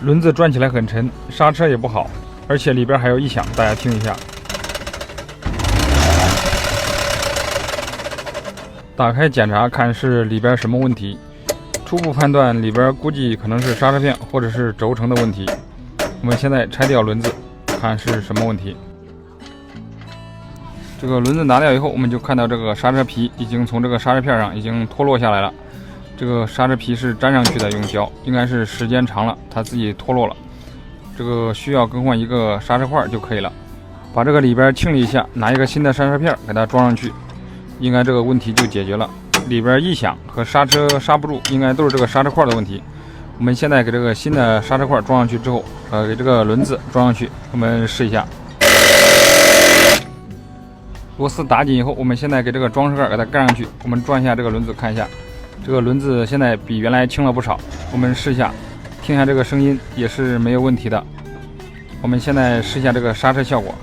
轮子转起来很沉，刹车也不好，而且里边还有异响，大家听一下。打开检查看是里边什么问题，初步判断里边估计可能是刹车片或者是轴承的问题。我们现在拆掉轮子，看是什么问题。这个轮子拿掉以后，我们就看到这个刹车皮已经从这个刹车片上已经脱落下来了。这个刹车皮是粘上去的，用胶应该是时间长了，它自己脱落了。这个需要更换一个刹车块就可以了。把这个里边清理一下，拿一个新的刹车片给它装上去，应该这个问题就解决了。里边异响和刹车刹不住，应该都是这个刹车块的问题。我们现在给这个新的刹车块装上去之后，给这个轮子装上去，我们试一下。螺丝打紧以后，我们现在给这个装饰盖给它盖上去，我们转一下这个轮子，看一下，这个轮子现在比原来轻了不少。我们试一下，听一下这个声音也是没有问题的。我们现在试一下这个刹车效果。